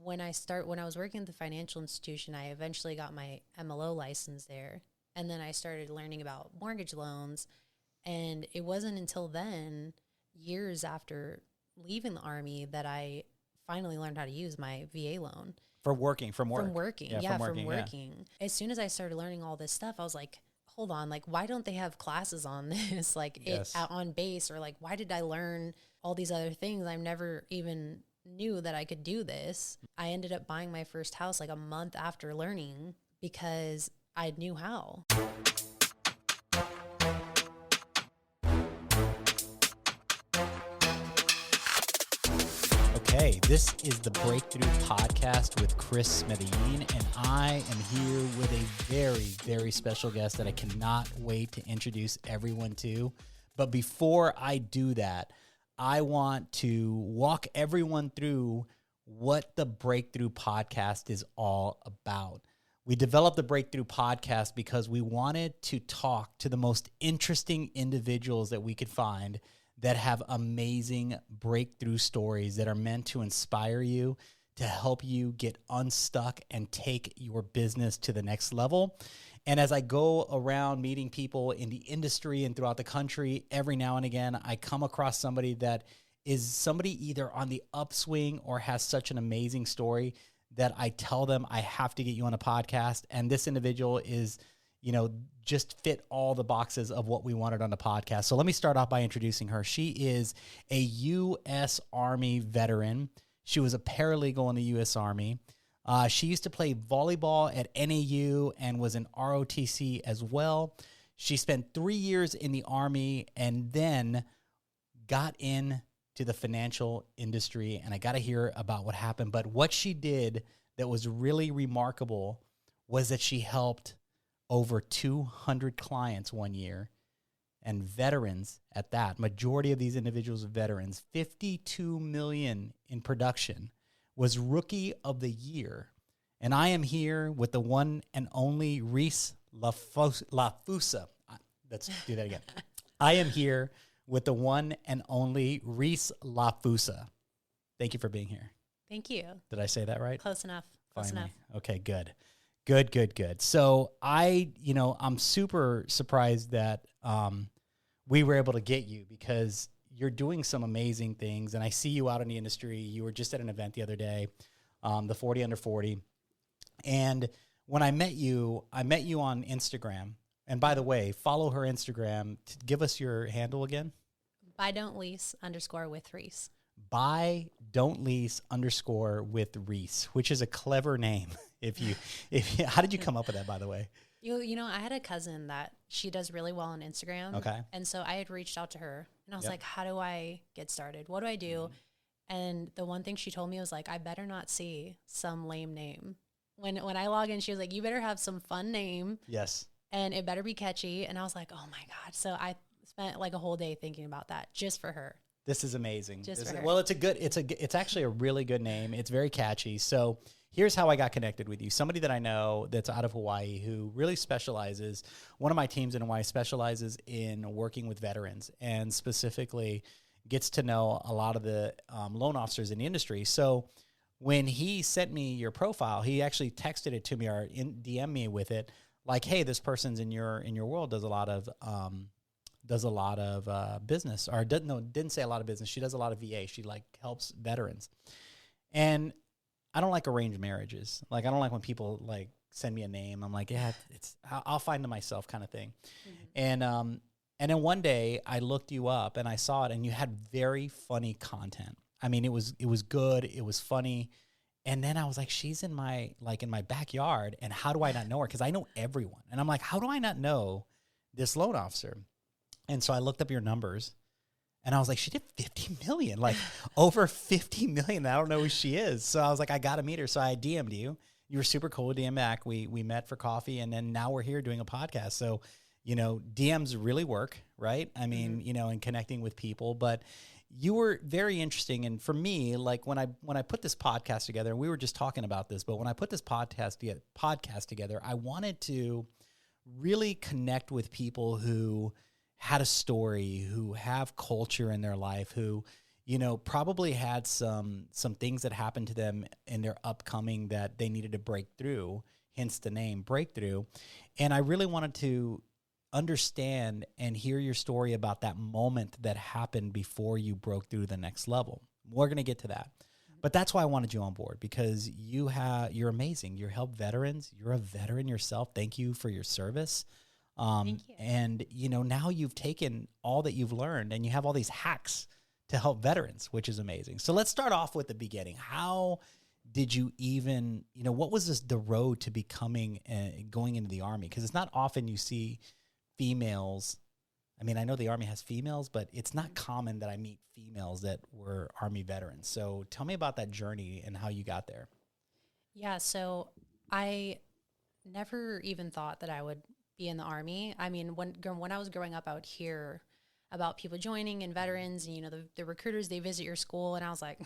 when I was working at the financial institution, I eventually got my MLO license there. And then I started learning about mortgage loans. And it wasn't until then, years after leaving the Army, that I finally learned how to use my VA loan. From working. From working. As soon as I started learning all this stuff, I was like, hold on, like, why don't they have classes on this? Like, on base, or like, why did I learn all these other things? I never even knew that I could do this. I ended up buying my first house like a month after learning because I knew how. Okay, this is the Breakthrough Podcast with Chris Medellin, and I am here with a very, very special guest that I cannot wait to introduce everyone to. But before I do that, I want to walk everyone through what the Breakthrough Podcast is all about. We developed the Breakthrough Podcast because we wanted to talk to the most interesting individuals that we could find that have amazing breakthrough stories that are meant to inspire you, to help you get unstuck and take your business to the next level. And as I go around meeting people in the industry and throughout the country, every now and again, I come across somebody that is somebody either on the upswing or has such an amazing story that I tell them, I have to get you on a podcast. And this individual is, just fit all the boxes of what we wanted on the podcast. So let me start off by introducing her. She is a U.S. Army veteran. She was a paralegal in the U.S. Army. She used to play volleyball at NAU and was in ROTC as well. She spent 3 years in the Army and then got into the financial industry. And I got to hear about what happened. But what she did that was really remarkable was that she helped over 200 clients one year, and veterans at that. Majority of these individuals are veterans. 52 million in production, was Rookie of the Year. And I am here with the one and only Reese Laufasa. Let's do that again. I am here with the one and only Reese Laufasa. Thank you for being here. Thank you. Did I say that right? Close enough. Finally. Okay, good. Good. So I'm super surprised that we were able to get you because you're doing some amazing things. And I see you out in the industry. You were just at an event the other day, the 40 Under 40. And when I met you on Instagram. And by the way, follow her Instagram. Give us your handle again. Buy Don't Lease _with Reese. Buy Don't Lease _with Reese, which is a clever name. How did you come up with that, by the way? I had a cousin that she does really well on Instagram. Okay. And so I had reached out to her and I was like, how do I get started? What do I do? And the one thing she told me was like, I better not see some lame name. When I log in, she was like, you better have some fun name. Yes. And it better be catchy. And I was like, oh my God. So I spent like a whole day thinking about that just for her. This is amazing. Well, it's actually a really good name. It's very catchy. So here's how I got connected with you. Somebody that I know that's out of Hawaii who really specializes, one of my teams in Hawaii specializes in working with veterans and specifically gets to know a lot of the loan officers in the industry. So when he sent me your profile, he actually texted it to me or DM me with it like, hey, this person's in your world, does a lot of business, or didn't say a lot of business. She does a lot of VA. She helps veterans. And I don't like arranged marriages. I don't like when people send me a name. I'm like, yeah, I'll find it myself kind of thing. Mm-hmm. And then one day I looked you up and I saw it and you had very funny content. I mean, it was good. It was funny. And then I was like, she's in my backyard. And how do I not know her? Cause I know everyone. And I'm like, how do I not know this loan officer? And so I looked up your numbers and I was like, she did 50 million, over 50 million. I don't know who she is. So I was like, I got to meet her. So I DM'd you. You were super cool. DM back. We met for coffee and then now we're here doing a podcast. So, DMs really work, right? I mean, in connecting with people, but you were very interesting. And for me, when I put this podcast together, and we were just talking about this, but when I put this podcast together, I wanted to really connect with people who had a story, who have culture in their life, who, probably had some things that happened to them in their upcoming that they needed to break through, hence the name Breakthrough. And I really wanted to understand and hear your story about that moment that happened before you broke through the next level. We're going to get to that. But that's why I wanted you on board, because you're amazing. You help veterans. You're a veteran yourself. Thank you for your service. Thank you. And, now you've taken all that you've learned and you have all these hacks to help veterans, which is amazing. So let's start off with the beginning. How did you even, what was the road to becoming, going into the Army? Because it's not often you see females. I mean, I know the Army has females, but it's not common that I meet females that were Army veterans. So tell me about that journey and how you got there. Yeah, so I never even thought that I would be in the Army. I mean, when I was growing up, I would hear about people joining and veterans, and the recruiters, they visit your school, and I was like,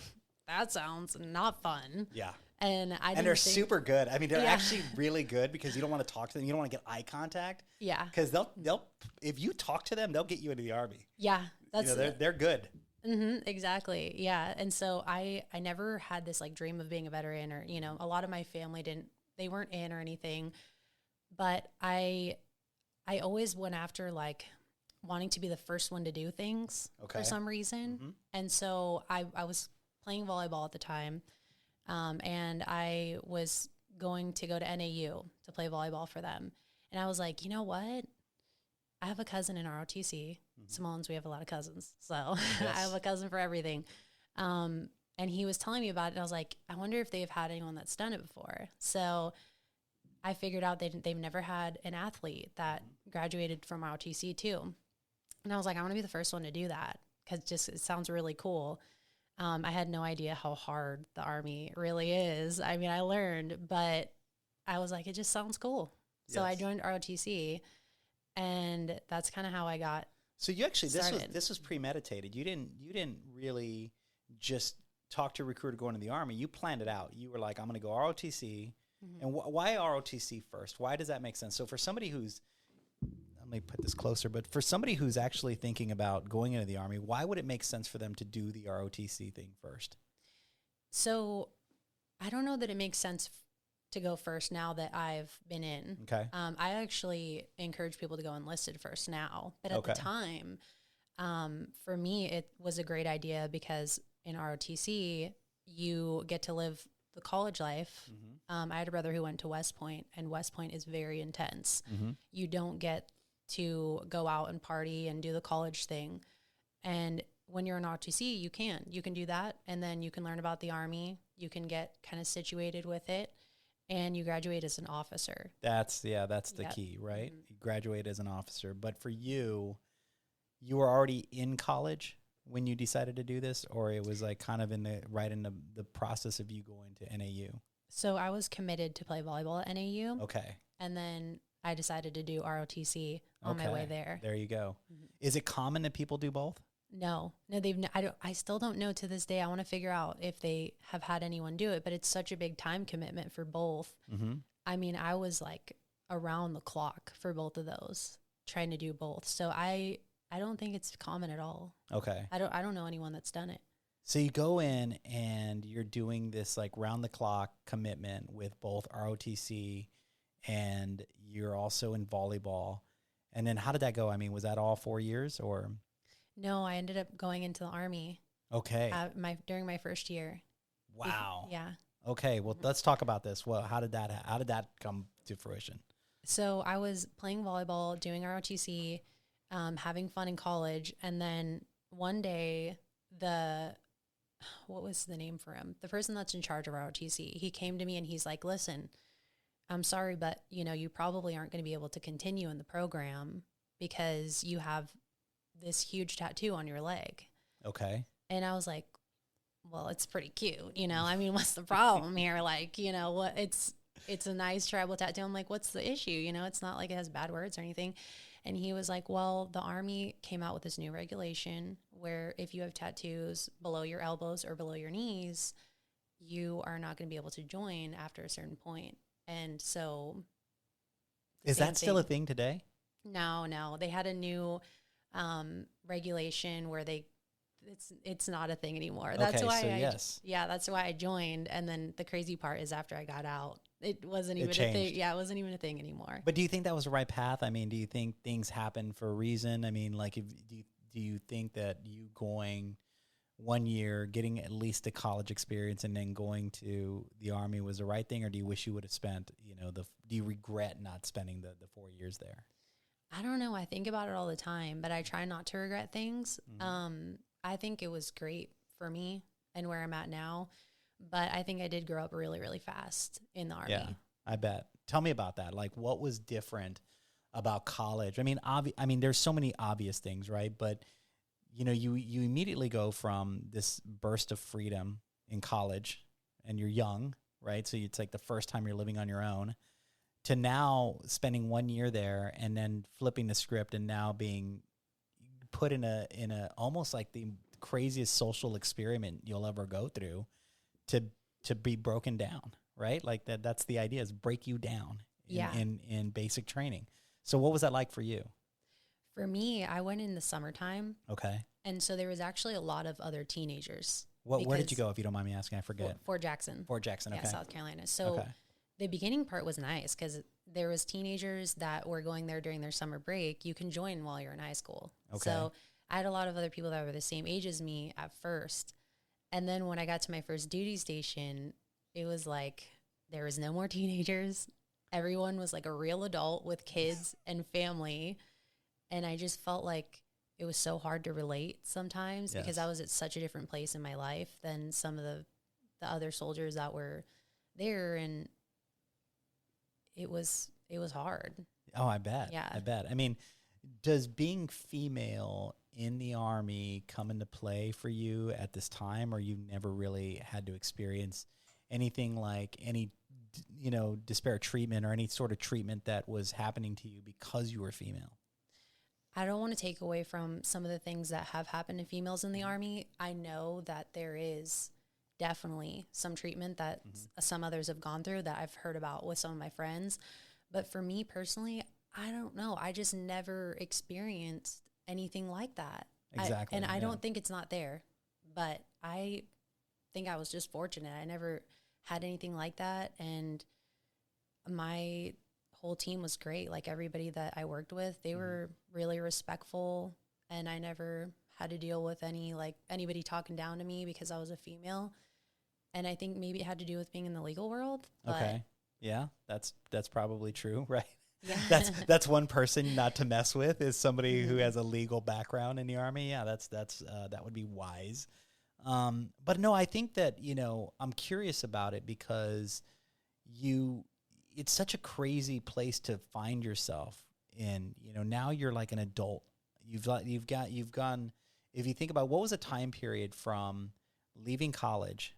that sounds not fun. Yeah. And they're super good. I mean, they're actually really good, because you don't want to talk to them. You don't want to get eye contact. Yeah. Because they'll if you talk to them, they'll get you into the Army. Yeah. They're good. Mm-hmm, exactly. Yeah. And so I never had this like dream of being a veteran, or, a lot of my family they weren't in or anything, but I always went after like wanting to be the first one to do things for some reason. Mm-hmm. And so I was playing volleyball at the time. And I was going to go to NAU to play volleyball for them. And I was like, you know what? I have a cousin in ROTC. Simone's, we have a lot of cousins. So yes. I have a cousin for everything. And he was telling me about it. And I was like, I wonder if they've had anyone that's done it before. So I figured out they've never had an athlete that graduated from ROTC too. And I was like, I want to be the first one to do that, because it sounds really cool. I had no idea how hard the Army really is. I mean, I learned, but I was like, it just sounds cool. Yes. So I joined ROTC, and that's kind of how I got. So you actually started. This was premeditated. You didn't really just talk to a recruiter going to the Army. You planned it out. You were like, I'm going to go ROTC. Mm-hmm. And why ROTC first? Why does that make sense? So for somebody who's, let me put this closer, but for somebody who's actually thinking about going into the Army, why would it make sense for them to do the ROTC thing first? So I don't know that it makes sense to go first now that I've been in. Okay. I actually encourage people to go enlisted first now. But at the time, for me, it was a great idea, because in ROTC, you get to live the college life. Mm-hmm. I had a brother who went to West Point, and West Point is very intense. Mm-hmm. You don't get to go out and party and do the college thing. And when you're in ROTC, you can do that. And then you can learn about the Army. You can get kind of situated with it, and you graduate as an officer. That's the key, right? Mm-hmm. You graduate as an officer. But for you were already in college when you decided to do this, or it was like kind of in the process of you going to NAU? So I was committed to play volleyball at NAU. Okay. And then I decided to do ROTC on my way there. There you go. Mm-hmm. Is it common that people do both? No, I still don't know to this day. I want to figure out if they have had anyone do it, but it's such a big time commitment for both. Mm-hmm. I mean, I was like around the clock for both of those, trying to do both. So I don't think it's common at all. Okay. I don't know anyone that's done it. So you go in and you're doing this like round the clock commitment with both ROTC, and you're also in volleyball. And then how did that go? I mean, was that all 4 years or? No, I ended up going into the Army. Okay. During my first year. Wow. Yeah. Okay. Well, let's talk about this. Well, how did that come to fruition? So I was playing volleyball, doing ROTC, having fun in college. And then one day what was the name for him? The person that's in charge of ROTC, he came to me and he's like, listen, I'm sorry, but you probably aren't going to be able to continue in the program because you have this huge tattoo on your leg. Okay. And I was like, well, it's pretty cute. I mean, what's the problem here? Like, what it's a nice tribal tattoo. I'm like, what's the issue? It's not like it has bad words or anything. And he was like, well, the Army came out with this new regulation where if you have tattoos below your elbows or below your knees, you are not going to be able to join after a certain point. And so. Is that still a thing today? No. They had a new regulation where they it's not a thing anymore. That's okay, why so yes. that's why I joined. And then the crazy part is after I got out, it wasn't even a changed. thing. Yeah, it wasn't even a thing anymore. But do you think that was the right path? I mean, do you think things happen for a reason? I mean, like, do you think that you going 1 year, getting at least a college experience, and then going to the Army was the right thing, or do you wish you would have spent, do you regret not spending the 4 years there? I don't know. I think about it all the time, but I try not to regret things. Mm-hmm. I think it was great for me and where I'm at now, but I think I did grow up really, really fast in the Army. Yeah, I bet. Tell me about that. Like, what was different about college? I mean, there's so many obvious things, right? But you immediately go from this burst of freedom in college, and you're young, right? So it's like the first time you're living on your own, to now spending 1 year there and then flipping the script and now being put in a almost like the craziest social experiment you'll ever go through, to be broken down, right? Like that's the idea, is break you down in basic training. So what was that like for you? For me, I went in the summertime. Okay. And so there was actually a lot of other teenagers. Where did you go, if you don't mind me asking? I forget. Fort Jackson. Fort Jackson, okay. Yeah, South Carolina. So the beginning part was nice because there was teenagers that were going there during their summer break. You can join while you're in high school. Okay. So I had a lot of other people that were the same age as me at first. And then when I got to my first duty station, it was like there was no more teenagers. Everyone was like a real adult with kids and family. And I just felt like it was so hard to relate sometimes because I was at such a different place in my life than some of the other soldiers that were there. And it was hard. Oh, I bet. Yeah. I bet. I mean, does being female in the Army come into play for you at this time, or you never really had to experience anything like any, disparate treatment or any sort of treatment that was happening to you because you were female? I don't want to take away from some of the things that have happened to females in the Army. I know that there is definitely some treatment that some others have gone through that I've heard about with some of my friends. But for me personally, I don't know. I just never experienced anything like that. Exactly. I don't think it's not there, but I think I was just fortunate. I never had anything like that. And my whole team was great. Like everybody that I worked with, they were really respectful, and I never had to deal with anybody talking down to me because I was a female. And I think maybe it had to do with being in the legal world. Okay. Yeah, that's probably true, right? Yeah. That's one person not to mess with, is somebody who has a legal background in the Army. Yeah, that would be wise. But no, I think that, I'm curious about it because it's such a crazy place to find yourself in. Now you're like an adult. You've gone, if you think about what was a time period from leaving college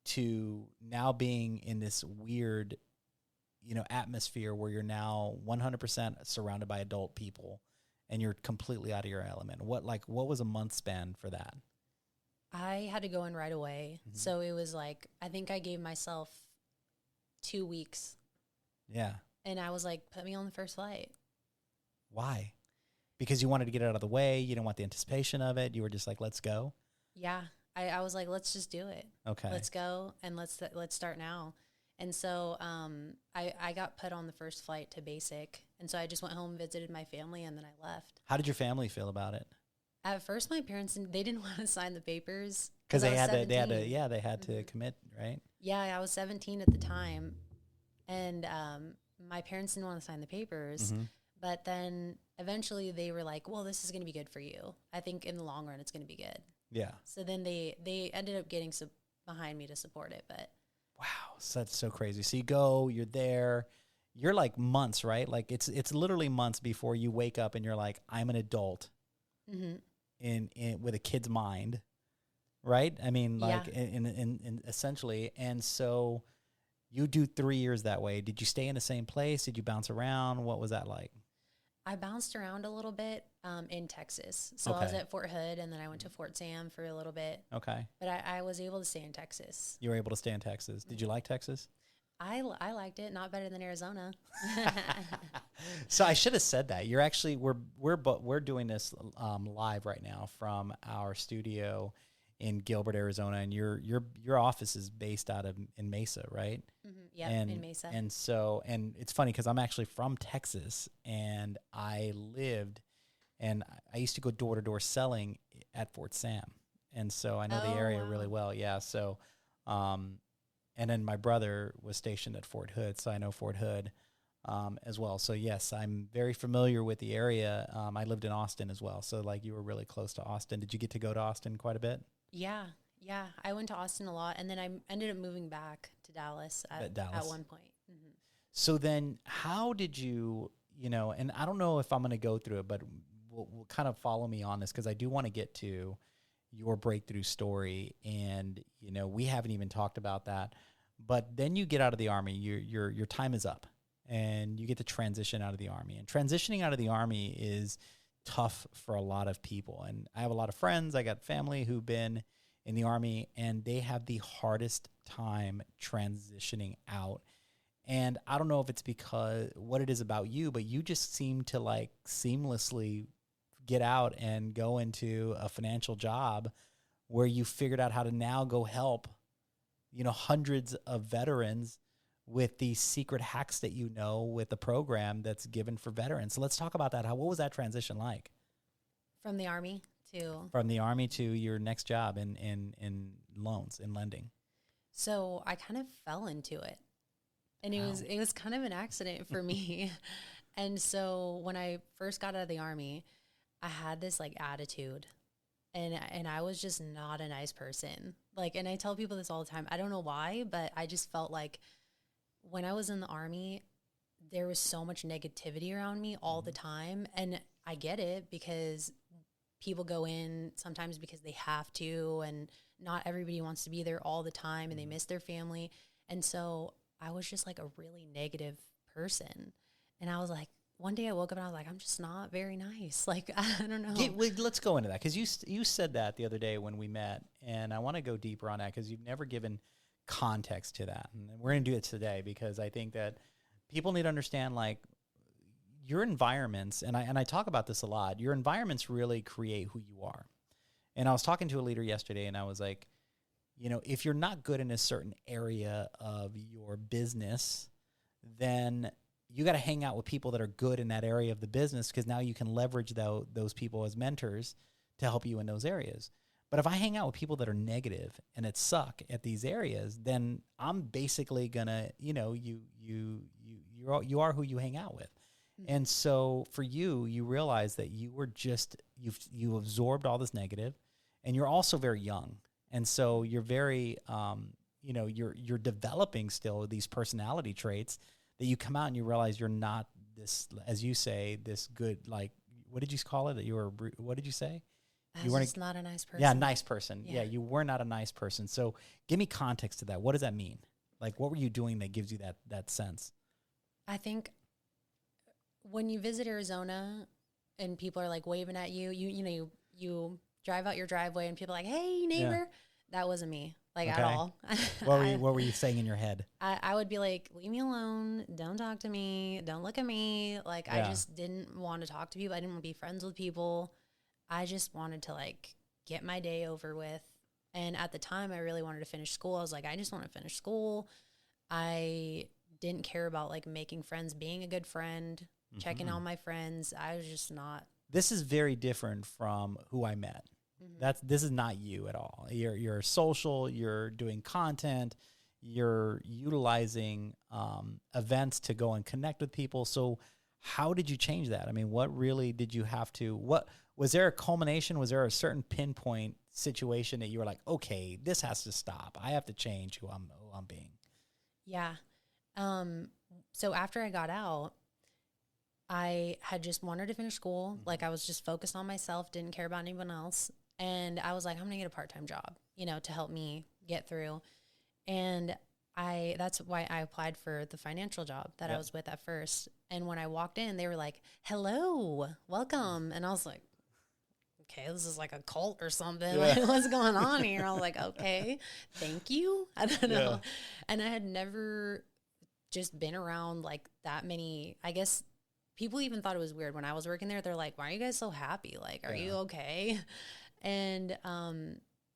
to now being in this weird, atmosphere where you're now 100% surrounded by adult people and you're completely out of your element. What was a month span for that? I had to go in right away. Mm-hmm. So it was like, I think I gave myself 2 weeks. Yeah. And I was like, put me on the first flight. Why? Because you wanted to get it out of the way. You didn't want the anticipation of it. You were just like, let's go. Yeah. I was like, let's just do it. Okay. Let's go. And let's start now. And so I got put on the first flight to basic. And so I just went home, visited my family, and then I left. How did your family feel about it? At first, my parents, they didn't want to sign the papers. Because they had to commit, right? Yeah, I was 17 at the time. And my parents didn't want to sign the papers. Mm-hmm. But then eventually they were like, well, this is going to be good for you. I think in the long run, it's going to be good. Yeah. So then they ended up getting behind me to support it. But wow, so that's so crazy. So you're there, you're like months, right? Like it's literally months before you wake up and you're like, I'm an adult in with a kid's mind, right? I mean, like in essentially. And so you do 3 years that way. Did you stay in the same place? Did you bounce around? What was that like? I bounced around a little bit in Texas. So I was at Fort Hood, and then I went to Fort Sam for a little bit. Okay. But I was able to stay in Texas. You were able to stay in Texas. Did you like Texas? I liked it. Not better than Arizona. So I should have said that. You're actually we're doing this live right now from our studio in Gilbert, Arizona, and your office is based out of in Mesa, right? Mm-hmm. Yeah, in Mesa. And so it's funny because I'm actually from Texas, and I used to go door to door selling at Fort Sam, and so I know the area really well. Yeah, so and then my brother was stationed at Fort Hood, so I know Fort Hood as well. So yes, I'm very familiar with the area. I lived in Austin as well, so like you were really close to Austin. Did you get to go to Austin quite a bit? Yeah. I went to Austin a lot, and then I ended up moving back to Dallas at one point. Mm-hmm. So then how did you, and I don't know if I'm going to go through it, but we'll kind of follow me on this because I do want to get to your breakthrough story. And, we haven't even talked about that. But then you get out of the Army, your time is up, and you get to transition out of the Army. And transitioning out of the Army is tough for a lot of people. And I have a lot of friends. I got family who've been in the Army, and they have the hardest time transitioning out. And I don't know if it's because what it is about you, but you just seem to like seamlessly get out and go into a financial job where you figured out how to now go help, hundreds of veterans with these secret hacks that with the program that's given for veterans. So let's talk about that. What was that transition like? From the Army to your next job in loans, in lending. So I kind of fell into it. And it was kind of an accident for me. And so when I first got out of the Army, I had this like attitude, and I was just not a nice person. Like, and I tell people this all the time. I don't know why, but I just felt like when I was in the Army, there was so much negativity around me all the time. And I get it because people go in sometimes because they have to, and not everybody wants to be there all the time, and they miss their family. And so I was just like a really negative person. And I was like, one day I woke up and I was like, I'm just not very nice. Like, I don't know. Let's go into that. Because you said that the other day when we met, and I want to go deeper on that because you've never given context to that. And we're going to do it today because I think that people need to understand, like, your environments, and I talk about this a lot, your environments really create who you are. And I was talking to a leader yesterday, and I was like, if you're not good in a certain area of your business, then you got to hang out with people that are good in that area of the business because now you can leverage those people as mentors to help you in those areas. But if I hang out with people that are negative and that suck at these areas, then I'm basically gonna, you are who you hang out with. Mm-hmm. And so for you realize that you were you absorbed all this negative, and you're also very young. And so you're very, you're developing still these personality traits that you come out and you realize you're not this, as you say, this good, like, what did you call it? What did you say? You weren't not a nice person. Yeah, nice person. Yeah, you were not a nice person. So give me context to that. What does that mean? Like, what were you doing that gives you that sense? I think when you visit Arizona and people are like waving at you, you drive out your driveway and people are like, hey, neighbor. Yeah. That wasn't me, at all. What were you saying in your head? I would be like, leave me alone. Don't talk to me. Don't look at me. Like, I just didn't want to talk to people. I didn't want to be friends with people. I just wanted to, get my day over with. And at the time, I really wanted to finish school. I was like, I just want to finish school. I didn't care about, making friends, being a good friend, checking on my friends. I was just not. This is very different from who I met. Mm-hmm. This is not you at all. You're social. You're doing content. You're utilizing events to go and connect with people. So how did you change that? I mean, what really did you have to? What was there a culmination? Was there a certain pinpoint situation that you were like, okay, this has to stop. I have to change who I'm being. Yeah. So after I got out, I had just wanted to finish school. Mm-hmm. I was just focused on myself, didn't care about anyone else. And I was like, I'm going to get a part-time job, to help me get through. And that's why I applied for the financial job that I was with at first. And when I walked in, they were like, hello, welcome. And I was like, okay, this is like a cult or something. Yeah. What's going on here? I was like, okay, thank you. I don't know. Yeah. And I had never just been around that many, I guess, people even thought it was weird when I was working there. They're like, why are you guys so happy? Like, are you okay? And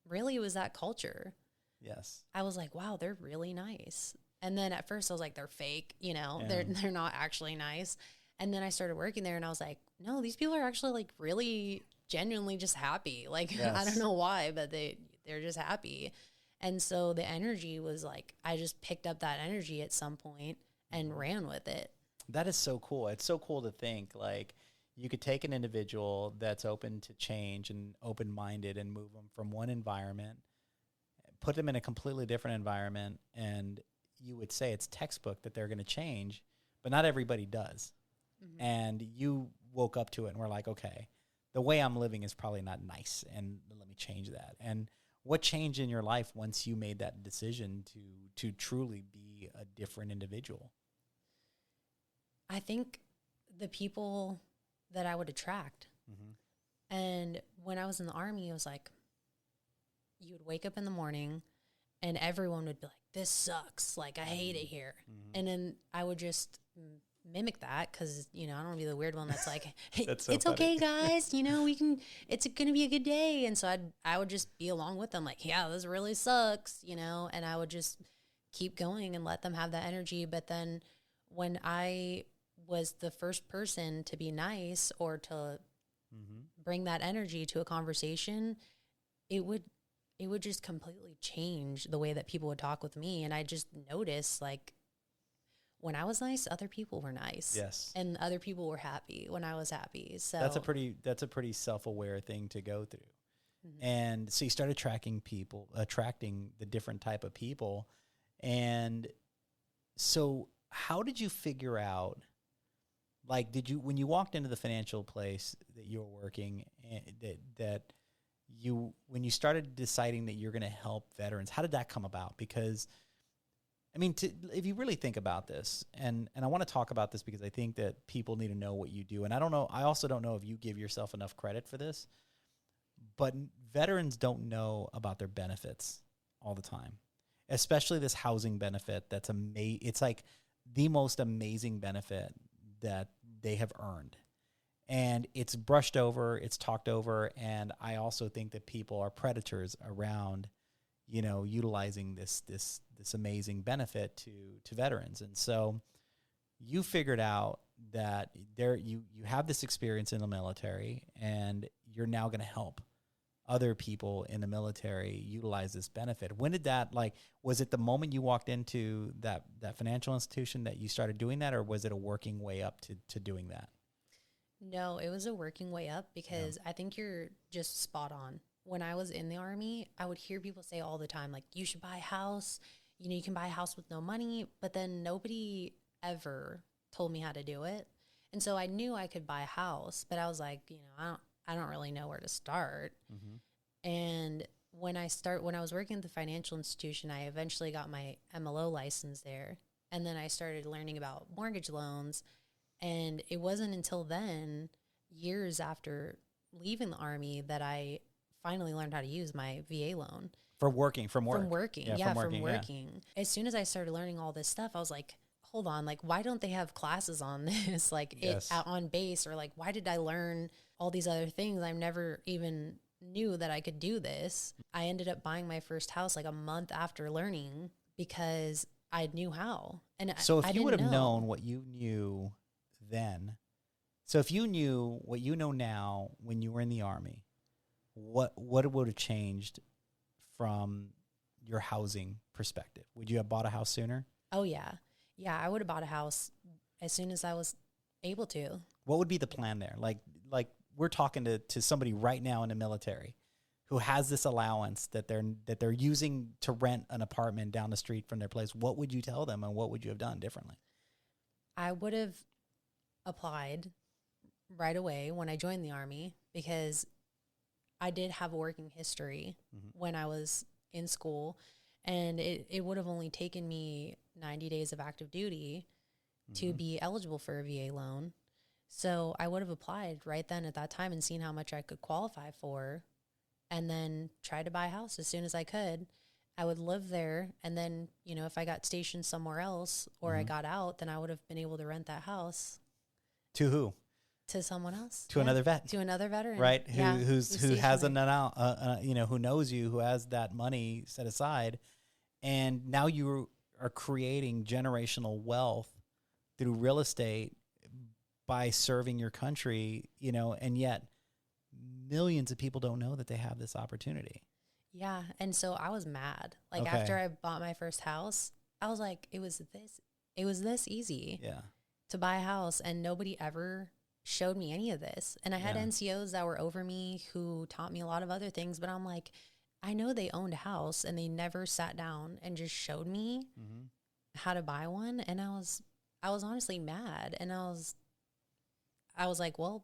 really, it was that culture. Yes. I was like, wow, they're really nice. And then at first I was like, they're fake, you know, they're not actually nice. And then I started working there and I was like, no, these people are actually like really genuinely just happy. Like, I don't know why, but they're just happy. And so the energy was like, I just picked up that energy at some point and ran with it. That is so cool. It's so cool to think like you could take an individual that's open to change and open-minded and move them from one environment, put them in a completely different environment, and you would say it's textbook that they're going to change, but not everybody does. Mm-hmm. And you woke up to it and were like, okay, the way I'm living is probably not nice, and let me change that. And what changed in your life once you made that decision to truly be a different individual? I think the people that I would attract. Mm-hmm. And when I was in the Army, it was like, you would wake up in the morning and everyone would be like, this sucks. Like, I hate it here. Mm-hmm. And then I would just mimic that because, you know, I don't want to be the weird one that's like, hey, that's so it's funny. Okay, guys. You know, it's going to be a good day. And so I would just be along with them like, yeah, this really sucks, you know, and I would just keep going and let them have that energy. But then when I was the first person to be nice or to bring that energy to a conversation, it would just completely change the way that people would talk with me. And I just noticed, like, when I was nice, other people were nice. Yes. And other people were happy when I was happy. So that's a pretty self-aware thing to go through. Mm-hmm. And so you started attracting the different type of people. And so how did you figure out, like, when you walked into the financial place that you were working, when you started deciding that you're going to help veterans, how did that come about? Because, I mean, if you really think about this, and I want to talk about this because I think that people need to know what you do. And I also don't know if you give yourself enough credit for this, but veterans don't know about their benefits all the time, especially this housing benefit. It's like the most amazing benefit that they have earned. And it's brushed over, it's talked over, and I also think that people are predators around, you know, utilizing this amazing benefit to veterans. And so you figured out that you have this experience in the military, and you're now going to help other people in the military utilize this benefit. When did that, like, was it the moment you walked into that financial institution that you started doing that, or was it a working way up to doing that? No, it was a working way up because I think you're just spot on. When I was in the Army, I would hear people say all the time, like, you should buy a house. You know, you can buy a house with no money. But then nobody ever told me how to do it. And so I knew I could buy a house, but I was like, you know, I don't really know where to start. Mm-hmm. And when I was working at the financial institution, I eventually got my MLO license there. And then I started learning about mortgage loans. And it wasn't until then, years after leaving the Army, that I finally learned how to use my VA loan. From working. As soon as I started learning all this stuff, I was like, hold on, like, why don't they have classes on this? Like, on base, or like, why did I learn all these other things? I never even knew that I could do this. I ended up buying my first house like a month after learning because I knew how. And so if you would have known what you knew then, so if you knew what you know now when you were in the Army, what would have changed from your housing perspective? Would you have bought a house sooner? Oh, yeah. Yeah, I would have bought a house as soon as I was able to. What would be the plan there? Like we're talking to somebody right now in the military who has this allowance that they're using to rent an apartment down the street from their place. What would you tell them, and what would you have done differently? I would have applied right away when I joined the Army, because I did have a working history when I was in school, and it would have only taken me 90 days of active duty to be eligible for a VA loan. So I would have applied right then at that time and seen how much I could qualify for, and then try to buy a house as soon as I could. I would live there, and then, you know, if I got stationed somewhere else or I got out, then I would have been able to rent that house. To who? To someone else. To another vet. To another veteran. Right. Who has who knows you, who has that money set aside. And now you are creating generational wealth through real estate by serving your country, and yet millions of people don't know that they have this opportunity. Yeah. And so I was mad. Like after I bought my first house, I was like, it was this easy to buy a house, and nobody ever showed me any of this. And I had NCOs that were over me who taught me a lot of other things, but I'm like, I know they owned a house and they never sat down and just showed me how to buy one. And I was honestly mad. And I was like, well,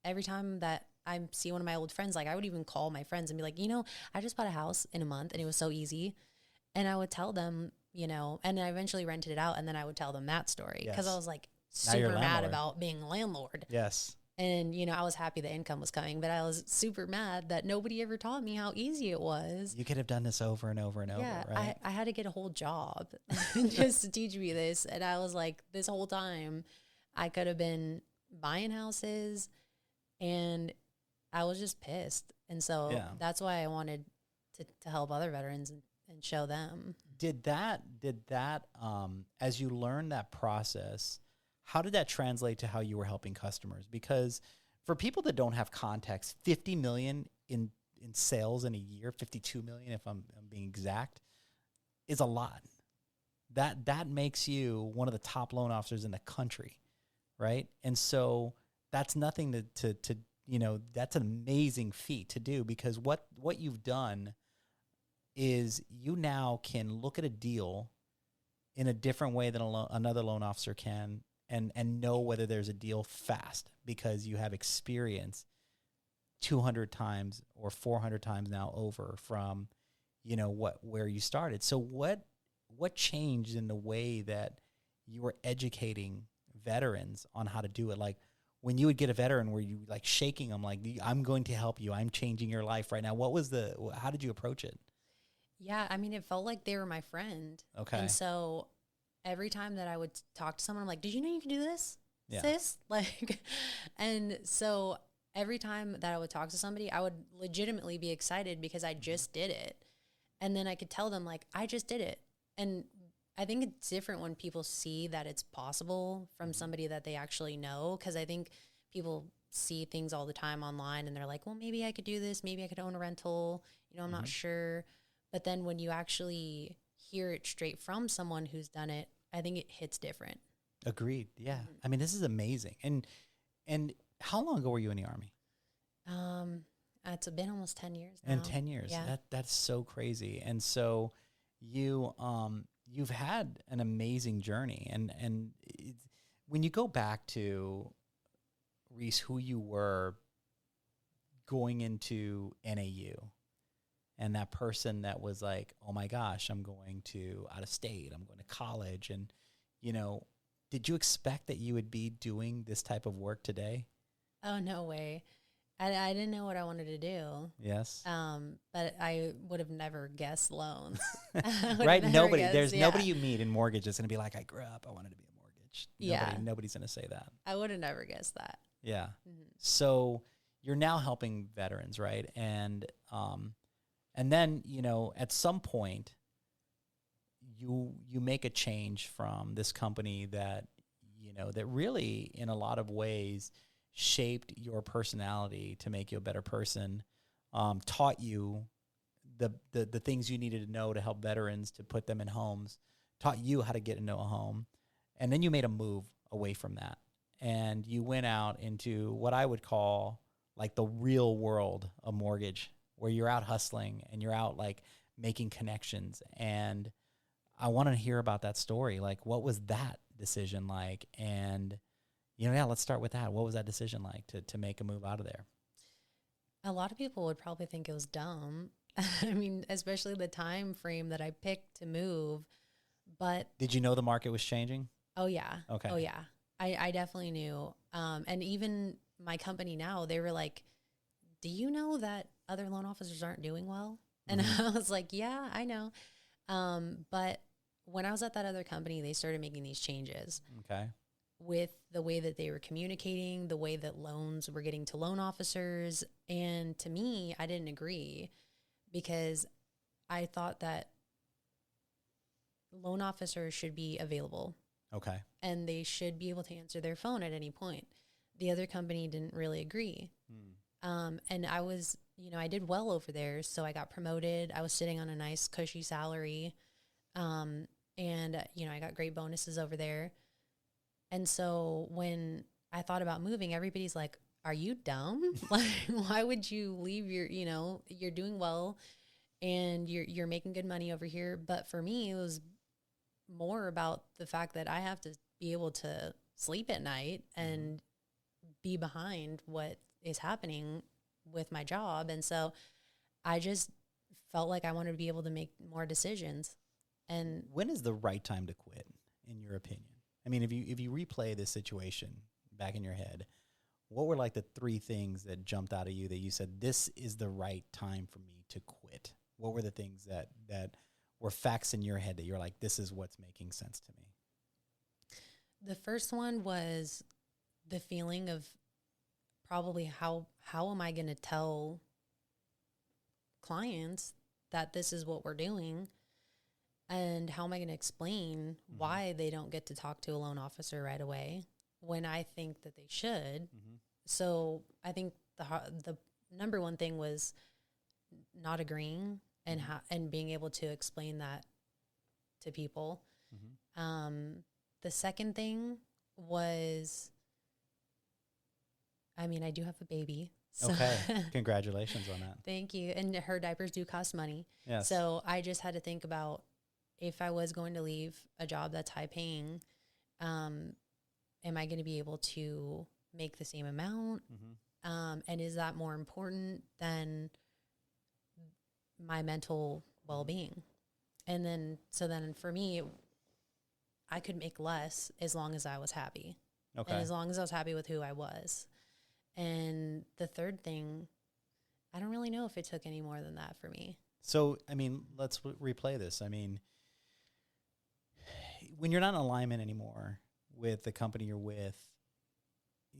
every time that I see one of my old friends, like I would even call my friends and be like, I just bought a house in a month and it was so easy. And I would tell them, and I eventually rented it out, and then I would tell them that story because I was like super mad about being a landlord. Yes. And, I was happy the income was coming, but I was super mad that nobody ever taught me how easy it was. You could have done this over and over and over, right? I had to get a whole job just to teach me this. And I was like, this whole time I could have been buying houses, and I was just pissed. And so that's why I wanted to help other veterans and show them. Did that, as you learned that process, how did that translate to how you were helping customers? Because for people that don't have context, 50 million in sales in a year, 52 million if I'm being exact, is a lot. That makes you one of the top loan officers in the country, right? And so that's nothing to that's an amazing feat to do, because what you've done is you now can look at a deal in a different way than another loan officer can, and know whether there's a deal fast, because you have experience 200 times or 400 times now over from, where you started. So what changed in the way that you were educating veterans on how to do it? Like when you would get a veteran, were you like shaking them like, I'm going to help you, I'm changing your life right now? How did you approach it? Yeah, I mean, it felt like they were my friend. Okay. And so every time that I would talk to someone, I'm like, did you know you can do this, sis? Like, and so every time that I would talk to somebody, I would legitimately be excited because I just did it. And then I could tell them, like, I just did it. And I think it's different when people see that it's possible from somebody that they actually know, because I think people see things all the time online and they're like, well, maybe I could do this. Maybe I could own a rental. I'm not sure. But then when you actually hear it straight from someone who's done it, I think it hits different. Agreed. Yeah. I mean, this is amazing. And how long ago were you in the Army? It's been almost 10 years now. And 10 years. Yeah. That's so crazy. And so you've had an amazing journey. And when you go back to, Reese, who you were going into NAU, and that person that was like, oh my gosh, I'm going to out of state, I'm going to college. And, did you expect that you would be doing this type of work today? Oh, no way. I didn't know what I wanted to do. Yes. But I would have never guessed loans. Right? There's nobody you meet in mortgage that's going to be like, I grew up, I wanted to be a mortgage. Nobody's going to say that. I would have never guessed that. Yeah. Mm-hmm. So you're now helping veterans, right? And then, at some point, you make a change from this company that, that really, in a lot of ways, shaped your personality to make you a better person, taught you the things you needed to know to help veterans, to put them in homes, taught you how to get into a home. And then you made a move away from that. And you went out into what I would call like the real world of mortgage, where you're out hustling and you're out like making connections. And I want to hear about that story. Like, what was that decision like? And, let's start with that. What was that decision like to make a move out of there? A lot of people would probably think it was dumb. I mean, especially the time frame that I picked to move. But did you know the market was changing? Oh, yeah. Okay. Oh, yeah. I definitely knew. And even my company now, they were like, do you know that other loan officers aren't doing well? And I was like, yeah, I know. But when I was at that other company, they started making these changes. Okay. with the way that they were communicating, the way that loans were getting to loan officers. And to me, I didn't agree because I thought that loan officers should be available. Okay. And they should be able to answer their phone at any point. The other company didn't really agree. And I was, I did well over there. So I got promoted. I was sitting on a nice cushy salary. And I got great bonuses over there. And so when I thought about moving, everybody's like, are you dumb? Like, why would you leave you're doing well and you're making good money over here. But for me, it was more about the fact that I have to be able to sleep at night and be behind what is happening with my job. And so I just felt like I wanted to be able to make more decisions. And when is the right time to quit, in your opinion? I mean, if you replay this situation back in your head, what were like the 3 things that jumped out at you that you said, this is the right time for me to quit? What were the things that were facts in your head that you're like, this is what's making sense to me? The first one was the feeling of probably how am I going to tell clients that this is what we're doing? And how am I going to explain why they don't get to talk to a loan officer right away when I think that they should? So I think the number one thing was not agreeing and being able to explain that to people. The second thing was, I do have a baby. So okay. Congratulations on that. Thank you. And her diapers do cost money. Yes. So I just had to think about, if I was going to leave a job that's high paying, am I going to be able to make the same amount? And is that more important than my mental well-being? And then for me, I could make less as long as I was happy. Okay. And as long as I was happy with who I was. And the third thing, I don't really know if it took any more than that for me. So, let's replay this. When you're not in alignment anymore with the company you're with,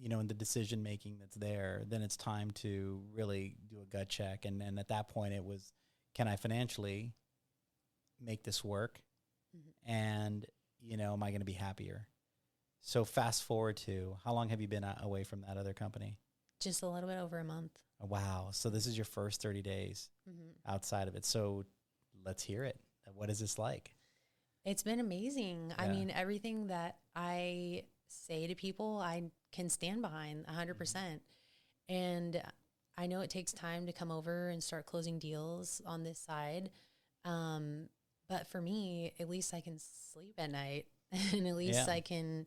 and the decision making that's there, then it's time to really do a gut check. And at that point it was, can I financially make this work? And, am I going to be happier? So fast forward to, how long have you been away from that other company? Just a little bit over a month. Wow. So this is your first 30 days outside of it. So let's hear it. What is this like? It's been amazing. Yeah. Everything that I say to people, I can stand behind 100%. And I know it takes time to come over and start closing deals on this side. But for me, at least I can sleep at night and at least I can,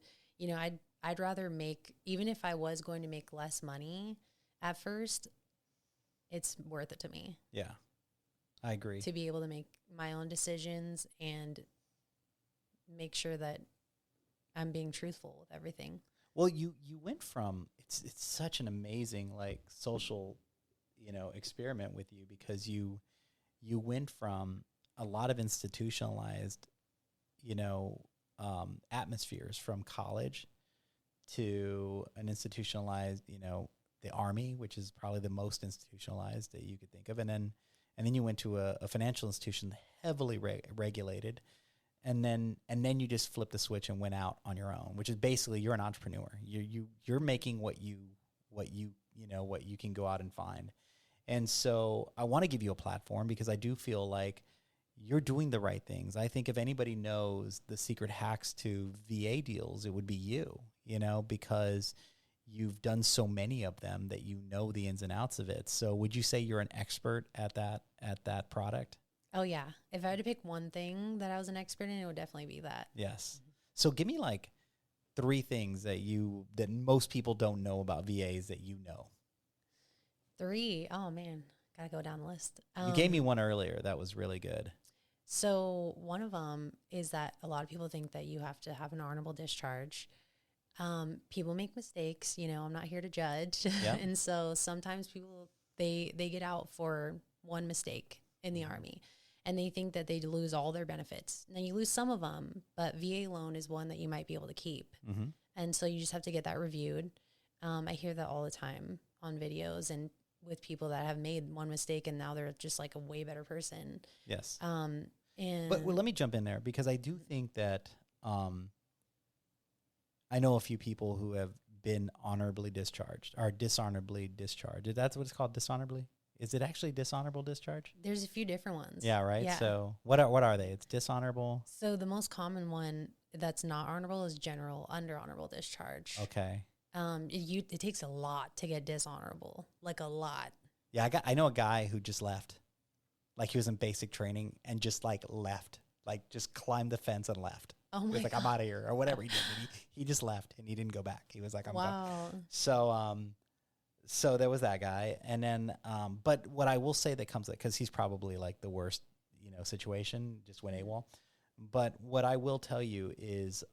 I'd rather make, even if I was going to make less money at first, it's worth it to me. Yeah, I agree. To be able to make my own decisions and make sure that I'm being truthful with everything. Well, you went from, it's such an amazing social, experiment with you, because you went from a lot of institutionalized, atmospheres from college to an institutionalized, the Army, which is probably the most institutionalized that you could think of. And then you went to a financial institution heavily regulated. And then you just flipped the switch and went out on your own, which is basically, you're an entrepreneur. You're making what you can go out and find. And so I want to give you a platform, because I do feel like you're doing the right things. I think if anybody knows the secret hacks to VA deals, it would be you, because you've done so many of them that you know the ins and outs of it. So would you say you're an expert at that product? Oh, yeah. If I had to pick one thing that I was an expert in, it would definitely be that. Yes. So give me 3 things that most people don't know about VAs that you know. 3? Oh, man. Got to go down the list. You gave me one earlier. That was really good. So one of them is that a lot of people think that you have to have an honorable discharge. People make mistakes. I'm not here to judge. Yep. And so sometimes people, they get out for one mistake in the Army. and they think that they lose all their benefits. Now you lose some of them, but VA loan is one that you might be able to keep. Mm-hmm. And so you just have to get that reviewed. I hear that all the time on videos and with people that have made one mistake and now they're just like a way better person. Yes. But let me jump in there because I do think that I know a few people who have been honorably discharged or dishonorably discharged. That's what it's called, dishonorably? Is it actually dishonorable discharge? There's a few different ones. Yeah, right? Yeah. So what are they? It's dishonorable? So the most common one that's not honorable is general under honorable discharge. Okay. It takes a lot to get dishonorable, like a lot. Yeah, I know a guy who just left. Like he was in basic training and just like left. Like just climbed the fence and left. Oh my He was like, God. I'm out of here or whatever he did. He just left and he didn't go back. He was like, I'm done. Wow. So there was that guy. And then, but what I will say that comes, because he's probably like the worst, situation, just went AWOL. But what I will tell you is,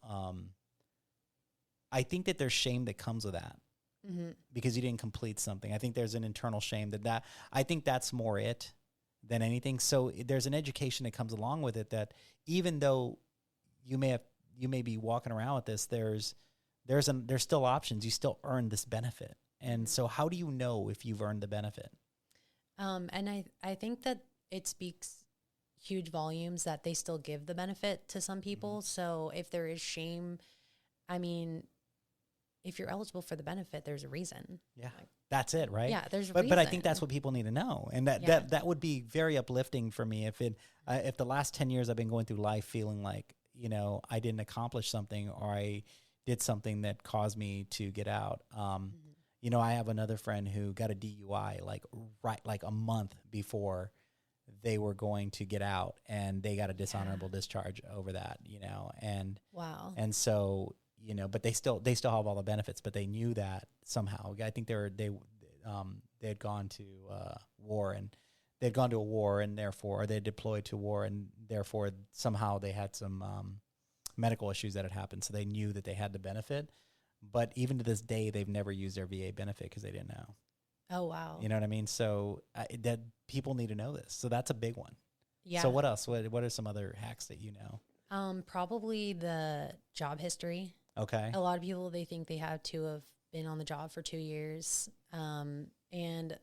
I think that there's shame that comes with that because you didn't complete something. I think there's an internal shame that I think that's more it than anything. So there's an education that comes along with it that even though you may be walking around with this, there's still options. You still earn this benefit. And so how do you know if you've earned the benefit? And I think that it speaks huge volumes that they still give the benefit to some people. So if there is shame, I mean, if you're eligible for the benefit, there's a reason. Yeah. That's it, right? Yeah, there's a but reason. But I think that's what people need to know. And that would be very uplifting for me if the last 10 years I've been going through life feeling like, I didn't accomplish something or I did something that caused me to get out. I have another friend who got a DUI like a month before they were going to get out, and they got a dishonorable discharge over that, and wow. And so, but they still have all the benefits, but they knew that somehow. I think they had gone to war, and they'd gone to a war, and therefore, or they deployed to war, and therefore somehow they had some medical issues that had happened. So they knew that they had the benefit, but even to this day, they've never used their VA benefit because they didn't know. Oh, wow. You know what I mean? So that people need to know this. So that's a big one. Yeah. So what else? What are some other hacks that you know? Probably the job history. Okay. A lot of people, they think they have to have been on the job for 2 years. And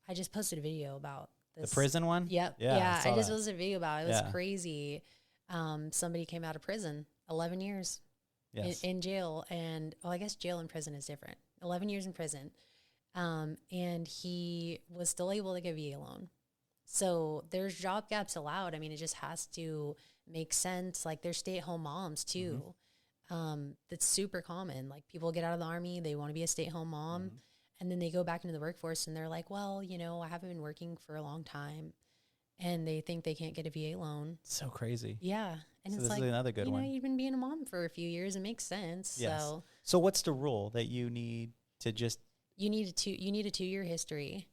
I just posted a video about this. The prison one? Yep. Yeah. I just posted a video about it. It was Yeah. crazy. Somebody came out of prison, 11 years Yes. in jail. And, I guess jail and prison is different. 11 years in prison. And he was still able to get VA loan. So there's job gaps allowed. I mean, it just has to make sense. Like there's stay-at-home moms too. That's super common. Like people get out of the Army, they want to be a stay-at-home mom, and then they go back into the workforce and they're like, well, I haven't been working for a long time, and they think they can't get a VA loan. So crazy. Yeah. And So it's this like, is another good one. You've been being a mom for a few years. It makes sense. Yes. So what's the rule that you need to just... You need a 2-year history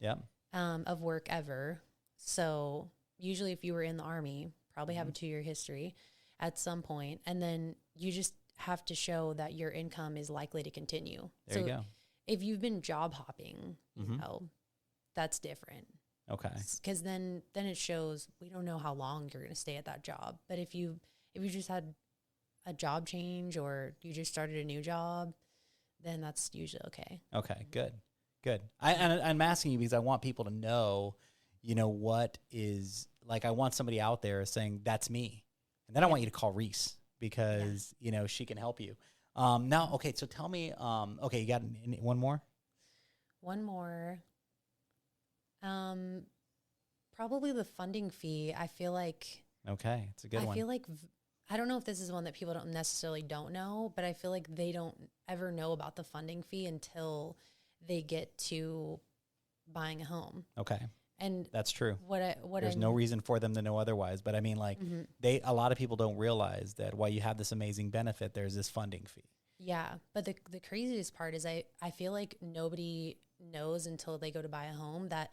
of work ever. So usually if you were in the Army, probably have a 2-year history at some point. And then you just have to show that your income is likely to continue. There you go. If you've been job hopping, that's different. Okay. Because then it shows we don't know how long you're going to stay at that job. But if you just had a job change or you just started a new job, then that's usually okay. Okay, good. I'm asking you because I want people to know, what is, like, I want somebody out there saying, that's me. And then I want you to call Reese because, she can help you. Now, okay, so tell me, you got one more? One more. Probably the funding fee. I feel like. Okay, it's a good one. I feel like, I don't know if this is one that people don't know, but I feel like they don't ever know about the funding fee until they get to buying a home. Okay. And that's true. There's no reason for them to know otherwise. But I mean, like a lot of people don't realize that while you have this amazing benefit, there's this funding fee. Yeah. But the craziest part is I feel like nobody knows until they go to buy a home that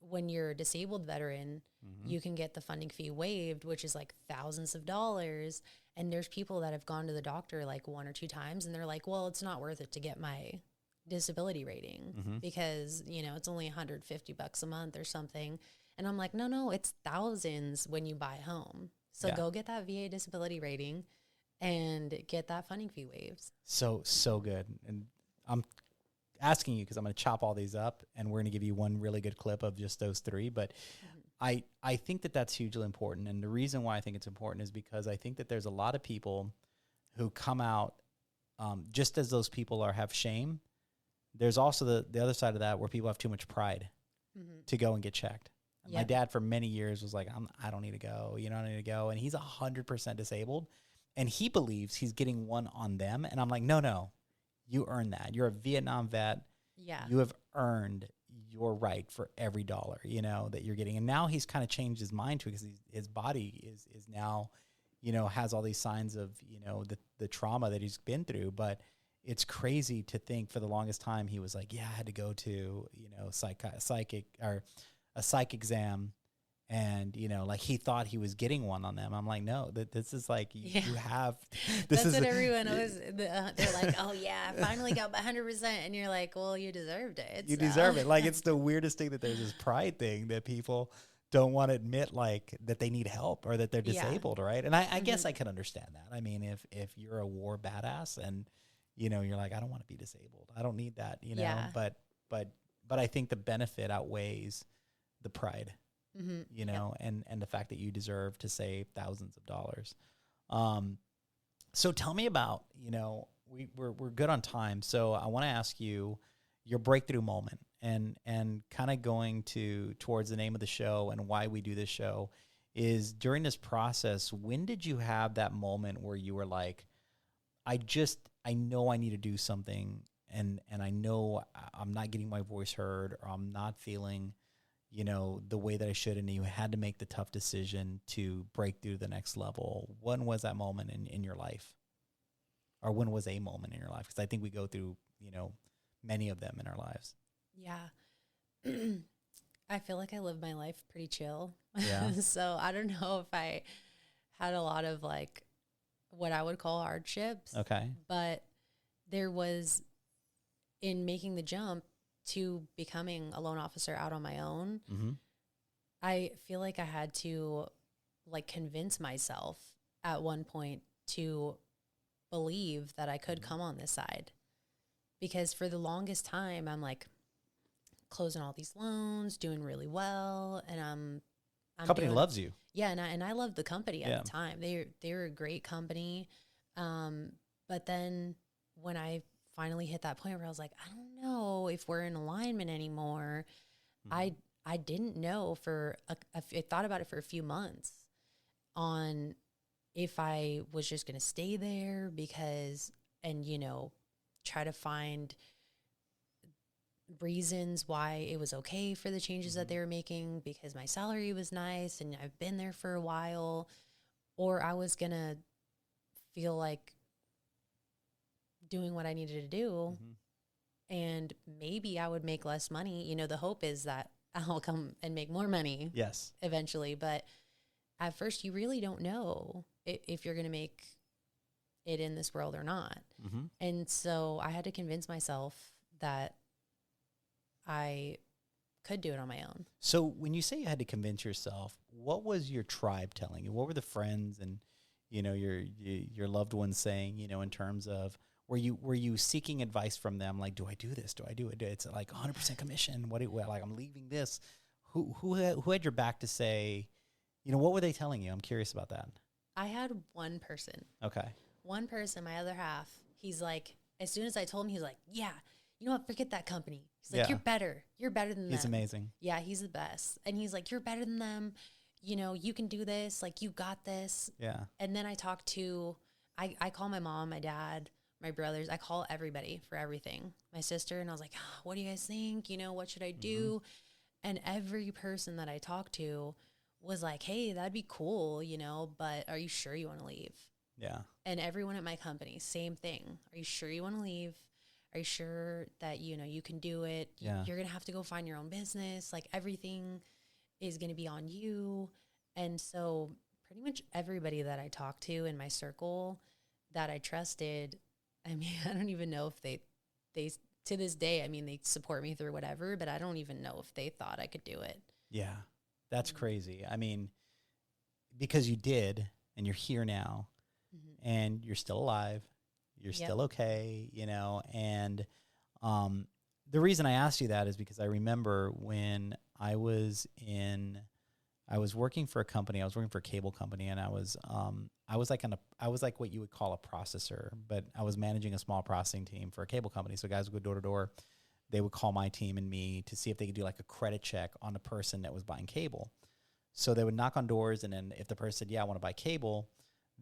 when you're a disabled veteran, you can get the funding fee waived, which is like thousands of dollars. And there's people that have gone to the doctor like 1 or 2 times and they're like, well, it's not worth it to get my disability rating because, it's only $150 a month or something. And I'm like, no, it's thousands when you buy a home. So go get that VA disability rating and get that funding fee waived. So good. And I'm asking you because I'm going to chop all these up, and we're going to give you one really good clip of just those three. But I think that that's hugely important. And the reason why I think it's important is because I think that there's a lot of people who come out just as those people have shame. There's also the other side of that where people have too much pride to go and get checked. Yep. My dad for many years was like, I don't need to go. I don't need to go. And he's 100% disabled. And he believes he's getting one on them. And I'm like, no, you earned that. You're a Vietnam vet. Yeah. You have earned your right for every dollar, that you're getting. And now he's kind of changed his mind to it because his body is now, has all these signs of, the trauma that he's been through. But it's crazy to think for the longest time he was like, I had to go to, a psych exam. And, like he thought he was getting one on them. I'm like, no, this is like, you have, this That's what everyone was. They're like, oh yeah, I finally got 100%. And you're like, well, you deserved it. You deserve it. Like, it's the weirdest thing that there's this pride thing that people don't want to admit, like that they need help or that they're disabled. Right. And I guess I can understand that. I mean, if you're a war badass and, you're like, I don't want to be disabled. I don't need that, but I think the benefit outweighs the pride. And the fact that you deserve to save thousands of dollars. So tell me about, we're good on time. So I want to ask you your breakthrough moment and kind of going towards the name of the show and why we do this show is during this process. When did you have that moment where you were like, I know I need to do something and I know I'm not getting my voice heard or I'm not feeling the way that I should, and you had to make the tough decision to break through the next level. When was that moment in your life? Or when was a moment in your life? Because I think we go through, many of them in our lives. Yeah. I feel like I live my life pretty chill. Yeah. So I don't know if I had a lot of like what I would call hardships. Okay. But there was, in making the jump to becoming a loan officer out on my own, I feel like I had to like convince myself at one point to believe that I could come on this side. Because for the longest time, I'm like closing all these loans, doing really well. And I'm company loves you. Yeah. And I loved the company at the time. They were a great company. But then when I finally hit that point where I was like, I don't know if we're in alignment anymore. I didn't know I thought about it for a few months on if I was just going to stay there and try to find reasons why it was okay for the changes that they were making because my salary was nice and I've been there for a while, or I was going to feel like doing what I needed to do and maybe I would make less money. The hope is that I'll come and make more money. Yes. Eventually. But at first you really don't know if you're going to make it in this world or not. And so I had to convince myself that I could do it on my own. So when you say you had to convince yourself, what was your tribe telling you? What were the friends and, your loved ones saying, in terms of, were you seeking advice from them? Like, do I do this? Do I do it? It's like 100% commission. Like I'm leaving this. Who had your back to say, what were they telling you? I'm curious about that. I had one person. Okay. One person, my other half, he's like, as soon as I told him, he's like, yeah, you know what? Forget that company. He's like, you're better. You're better than them. He's amazing. Yeah, he's the best. And he's like, you're better than them. You can do this. Like, you got this. Yeah. And then I talked to, I call my mom, my dad, my brothers. I call everybody for everything. My sister. And I was like, what do you guys think? What should I do? And every person that I talked to was like, hey, that'd be cool, but are you sure you want to leave? Yeah. And everyone at my company, same thing. Are you sure you want to leave? Are you sure that, you can do it? Yeah. You're going to have to go find your own business. Like, everything is going to be on you. And so pretty much everybody that I talked to in my circle that I trusted, I mean, I don't even know if they to this day, I mean, they support me through whatever, but I don't even know if they thought I could do it. Yeah. That's crazy. I mean, because you did, and you're here now, and you're still alive, you're still okay, you know, and the reason I asked you that is because I remember when I was working for a company. I was working for a cable company, and I was like what you would call a processor, but I was managing a small processing team for a cable company. So guys would go door to door. They would call my team and me to see if they could do like a credit check on the person that was buying cable. So they would knock on doors, and then if the person said, "Yeah, I want to buy cable,"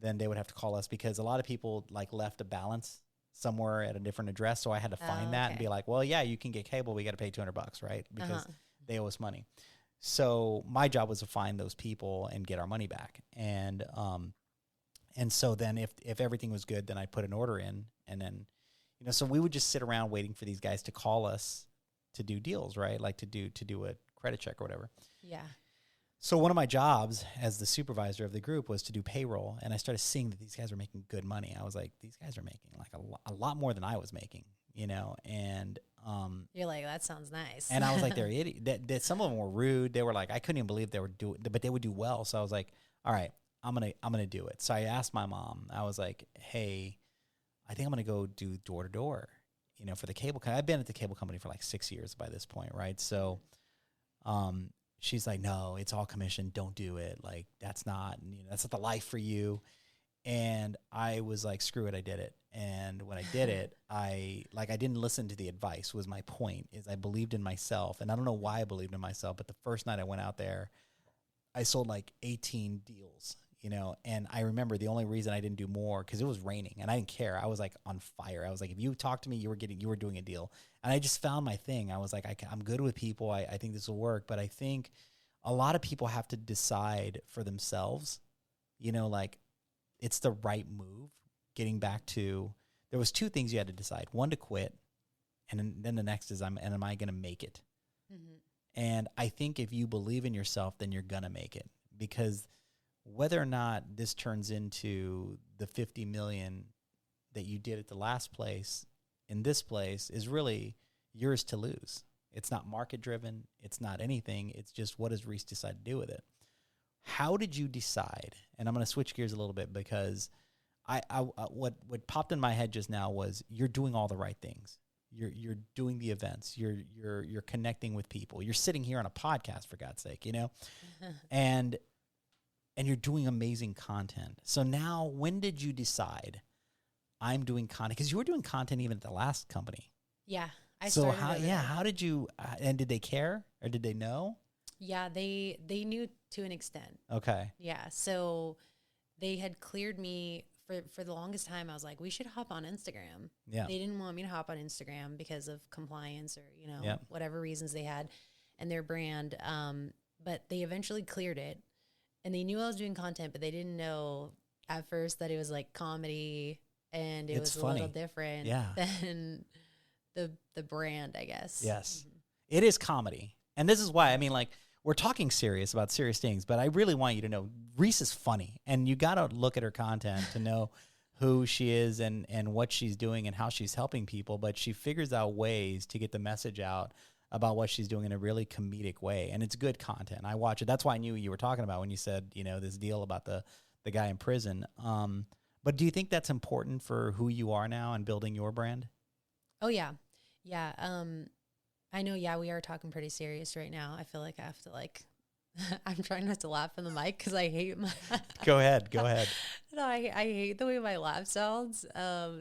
then they would have to call us, because a lot of people like left a balance somewhere at a different address. So I had to find that and be like, well, yeah, you can get cable. We got to pay $200, right? Because they owe us money. So my job was to find those people and get our money back. And so then if everything was good, then I put an order in, and then, you know, so we would just sit around waiting for these guys to call us to do deals, right? Like to do a credit check or whatever. Yeah. So one of my jobs as the supervisor of the group was to do payroll, and I started seeing that these guys were making good money. I was like, these guys are making like a lot more than I was making, you know, and you're like, that sounds nice. And I was like, they're idiots. That some of them were rude. They were like, I couldn't even believe they were doing, but they would do well. So I was like, all right, I'm gonna do it. So I asked my mom. I was like, hey, I think I'm gonna go do door to door, you know, for the cable company. I've been at the cable company for like 6 years by this point, right? So, she's like, no, it's all commission. Don't do it. Like, that's not the life for you. And I was like, screw it. I did it. And when I did it, I didn't listen to the advice, was my point, is I believed in myself. And I don't know why I believed in myself, but the first night I went out there, I sold like 18 deals, you know, and I remember the only reason I didn't do more, because it was raining and I didn't care. I was like on fire. I was like, if you talked to me, you were doing a deal. And I just found my thing. I was like, I'm good with people. I think this will work. But I think a lot of people have to decide for themselves, you know, like it's the right move. Getting back to, there was two things you had to decide. One, to quit. And then the next is, am I going to make it? Mm-hmm. And I think if you believe in yourself, then you're going to make it, because whether or not this turns into the 50 million that you did at the last place, in this place, is really yours to lose. It's not market driven. It's not anything. It's just, what does Reese decide to do with it? How did you decide? And I'm going to switch gears a little bit, because what popped in my head just now was, you're doing all the right things. You're doing the events. You're connecting with people. You're sitting here on a podcast, for God's sake, you know, and you're doing amazing content. So now, when did you decide I'm doing content? Because you were doing content even at the last company. Yeah, how did you? And did they care, or did they know? Yeah, they knew to an extent. Okay. Yeah, so they had cleared me. For the longest time, I was like, we should hop on Instagram. Yeah. They didn't want me to hop on Instagram because of compliance, or, you know, whatever reasons they had and their brand. But they eventually cleared it, and they knew I was doing content, but they didn't know at first that it was like comedy, and it was funny. A little different than the brand, I guess. Yes. Mm-hmm. It is comedy. And this is why, I mean, like, we're talking serious about serious things, but I really want you to know Reese is funny, and you got to look at her content to know who she is and what she's doing and how she's helping people. But she figures out ways to get the message out about what she's doing in a really comedic way. And it's good content. I watch it. That's why I knew you were talking about when you said, you know, this deal about the guy in prison. But do you think that's important for who you are now and building your brand? Oh, yeah. Yeah. I know, we are talking pretty serious right now. I feel like I have to, like, I'm trying not to laugh in the mic because I hate my... Go ahead. No, I hate the way my laugh sounds.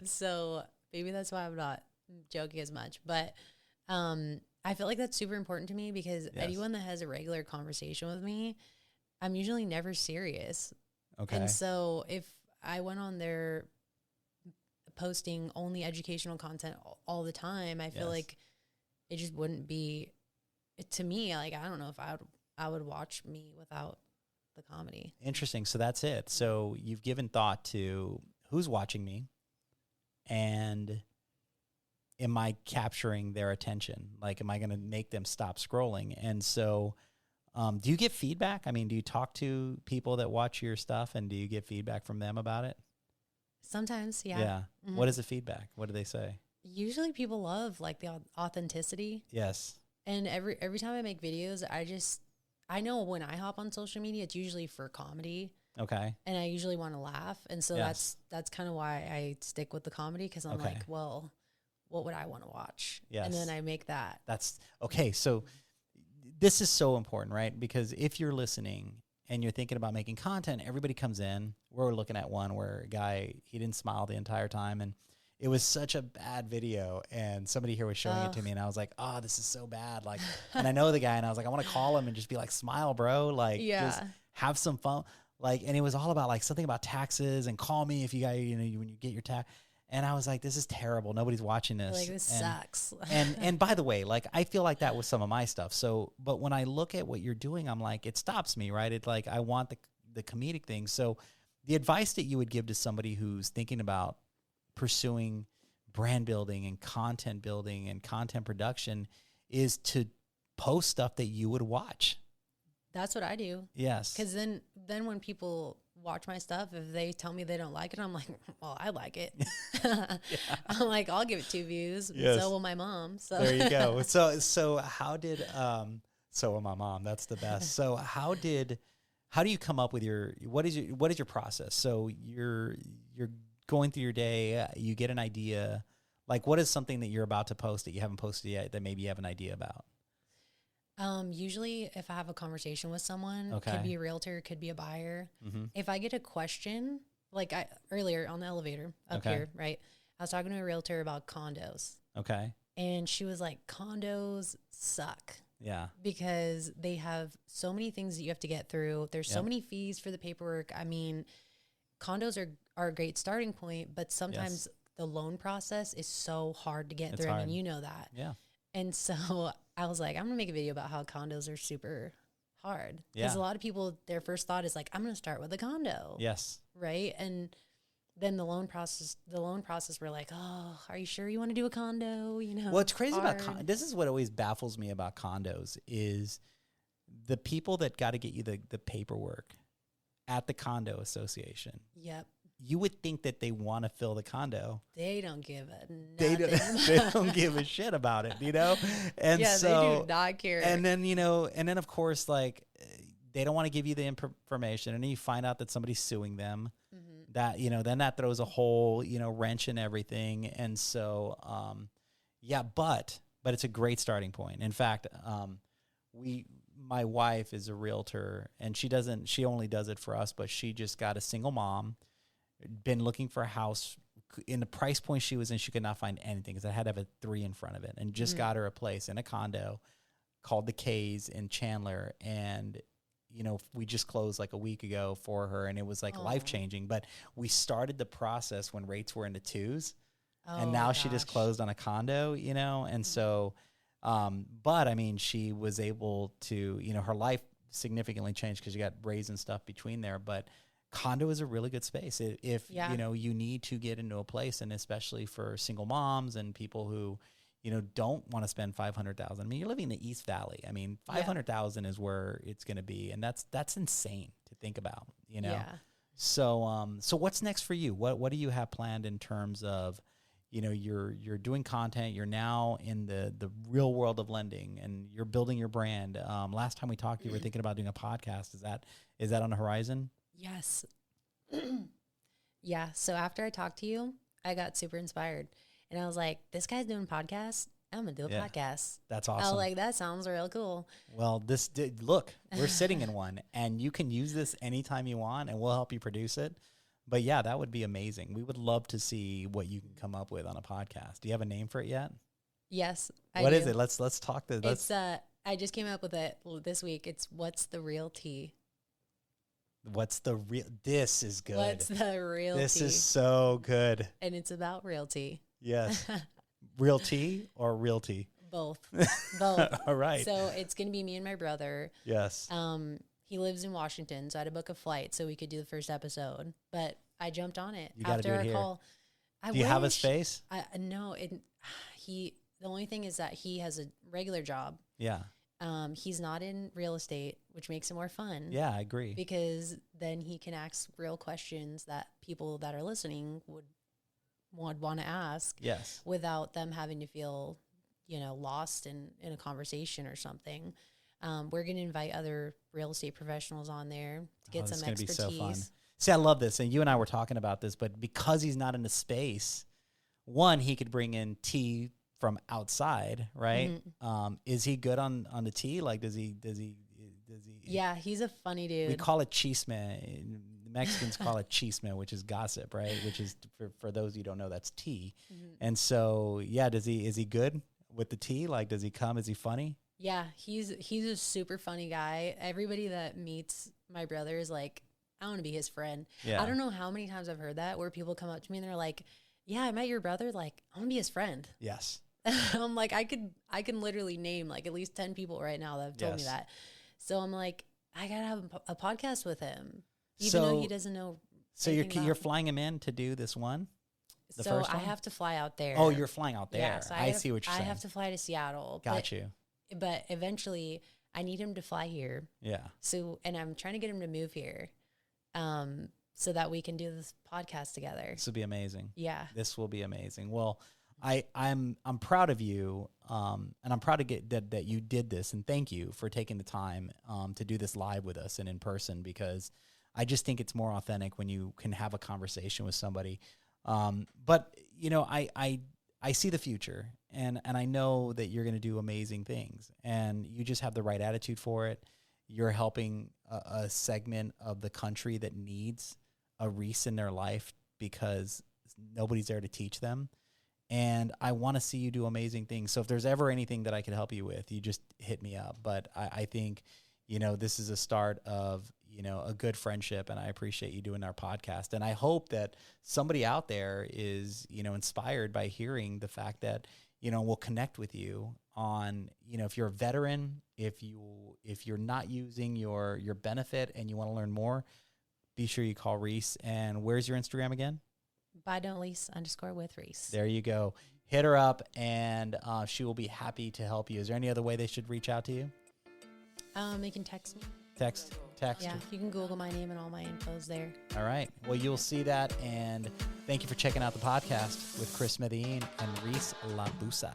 So maybe that's why I'm not joking as much. But I feel like that's super important to me, because anyone that has a regular conversation with me, I'm usually never serious. Okay. And so if I went on there posting only educational content all the time, I feel like it just wouldn't be, to me, like, I don't know if I would watch me without the comedy. Interesting. So that's it. So you've given thought to who's watching me, and am I capturing their attention? Like, am I going to make them stop scrolling? And so do you get feedback? I mean, do you talk to people that watch your stuff, and do you get feedback from them about it? Sometimes, yeah. Yeah. Mm-hmm. What is the feedback? What do they say? Usually people love, like, the authenticity. Yes. And every time I make videos, I I know when I hop on social media, it's usually for comedy. Okay. And I usually want to laugh. And so that's kind of why I stick with the comedy, because I'm like, well, what would I want to watch? Yes. And then I make that. That's okay. So this is so important, right? Because if you're listening and you're thinking about making content, everybody comes in. We're looking at one where a guy, he didn't smile the entire time. And it was such a bad video. And somebody here was showing it to me. And I was like, oh, this is so bad. Like, and I know the guy, and I was like, I want to call him and just be like, smile, bro. Like, just have some fun. Like, and it was all about like something about taxes and call me if you got, when you get your tax. And I was like, this is terrible. Nobody's watching this. Like, this sucks. and by the way, like, I feel like that with some of my stuff. So, but when I look at what you're doing, I'm like, it stops me, right? It's like, I want the comedic thing. So the advice that you would give to somebody who's thinking about pursuing brand building and content production is to post stuff that you would watch. That's what I do. Yes. Because then when people watch my stuff, if they tell me they don't like it, I'm like, well, I like it. I'm like, I'll give it 2 views. Yes. So will my mom. So there you go. So how did so will my mom. That's the best. So how do you come up with what is your process? So you're going through your day, you get an idea. Like, what is something that you're about to post that you haven't posted yet that maybe you have an idea about? Usually if I have a conversation with someone, could be a realtor, could be a buyer. Mm-hmm. If I get a question, like earlier on the elevator up here, right? I was talking to a realtor about condos. Okay. And she was like, condos suck. Yeah. Because they have so many things that you have to get through. There's so many fees for the paperwork. I mean, condos are a great starting point, but sometimes the loan process is so hard to get through. Hard. And you know that. Yeah. And so I was like, I'm going to make a video about how condos are super hard. Because a lot of people, their first thought is like, I'm going to start with a condo. Yes. Right. And then the loan process, we're like, oh, are you sure you want to do a condo? What's crazy about this is what always baffles me about condos is the people that got to get you the paperwork at the condo association. Yep. You would think that they want to fill the condo. They don't give a nothing. They don't give a shit about it, And so they do not care. And then of course, like, they don't want to give you the information, and then you find out that somebody's suing them. Mm-hmm. That then that throws a whole wrench in everything. And so but it's a great starting point. In fact, my wife is a realtor, and she only does it for us, but she just got a single mom. Been looking for a house in the price point she was in. She could not find anything because I had to have a 3 in front of it, and just got her a place in a condo called the K's in Chandler. And, we just closed like a week ago for her, and it was like life-changing. But we started the process when rates were in the 2s, and now she just closed on a condo, and so, but I mean, she was able to, her life significantly changed because she got raised and stuff between there. But condo is a really good space if you need to get into a place, and especially for single moms and people who don't want to spend $500,000. I mean, you're living in the East Valley. I mean, $500,000 is where it's going to be, and that's insane to think about. Yeah. So what's next for you? What do you have planned in terms of you're doing content, you're now in the real world of lending, and you're building your brand. Last time we talked, you were thinking about doing a podcast. Is that on the horizon? Yes. Yeah. So after I talked to you, I got super inspired, and I was like, this guy's doing podcasts. I'm going to do a podcast. That's awesome. I was like, that sounds real cool. Well, look, we're sitting in one, and you can use this anytime you want, and we'll help you produce it. But yeah, that would be amazing. We would love to see what you can come up with on a podcast. Do you have a name for it yet? Yes. What is it? Let's talk to this. I just came up with it this week. It's What's the Real Tea? This is good. What's the real This tea? is so good. And it's about realty. Yes. Realty or realty? Both. Both. All right. So it's going to be me and my brother. Yes. He lives in Washington, so I had to book a flight so we could do the first episode. But I jumped on it after our call. Do you have a space? No. The only thing is that he has a regular job. Yeah. He's not in real estate, which makes it more fun. Yeah, I agree. Because then he can ask real questions that people that are listening would want to ask. Yes. Without them having to feel, lost in a conversation or something. We're going to invite other real estate professionals on there to get some expertise. It's going to be so fun. See, I love this. And you and I were talking about this, but because he's not in the space, one, he could bring in tea from outside, right? Mm-hmm. Is he good on the tea? Like, does he? Yeah, he's a funny dude. We call it chisme. The Mexicans call it chisme, which is gossip, right? Which is, for those who don't know, that's tea. Mm-hmm. And so, yeah, is he good with the tea? Like, does he come? Is he funny? Yeah, he's a super funny guy. Everybody that meets my brother is like, I want to be his friend. Yeah. I don't know how many times I've heard that where people come up to me and they're like, yeah, I met your brother. Like, I want to be his friend. Yes. I'm like, I can literally name like at least 10 people right now that have told me that. So I'm like, I got to have a podcast with him, even though he doesn't know. So you're flying him in to do this one? So I have to fly out there. Oh, you're flying out there. Yeah, so I see what you're saying. I have to fly to Seattle. Got you. But eventually I need him to fly here. Yeah. So, and I'm trying to get him to move here. So that we can do this podcast together. This will be amazing. Yeah. This will be amazing. Well, I'm proud of you, and I'm proud to get that you did this, and thank you for taking the time to do this live with us and in person, because I just think it's more authentic when you can have a conversation with somebody. But you know, I see the future, and I know that you're going to do amazing things, and you just have the right attitude for it. You're helping a segment of the country that needs a Reese in their life because nobody's there to teach them. And I want to see you do amazing things. So if there's ever anything that I could help you with, you just hit me up. But I think, you know, this is a start of, you know, a good friendship, and I appreciate you doing our podcast. And I hope that somebody out there is, you know, inspired by hearing the fact that, you know, we'll connect with you on, you know, if you're a veteran, if you're not using your benefit and you want to learn more, be sure you call Reese. And where's your Instagram again? @BuyDon'tLease_with Reese. There you go. Hit her up, and she will be happy to help you. Is there any other way they should reach out to you? They can text me. Text. Yeah, you can Google my name and all my info's there. All right. Well, you'll see that, and thank you for checking out the podcast with Chris Medellin and Reese Laufasa.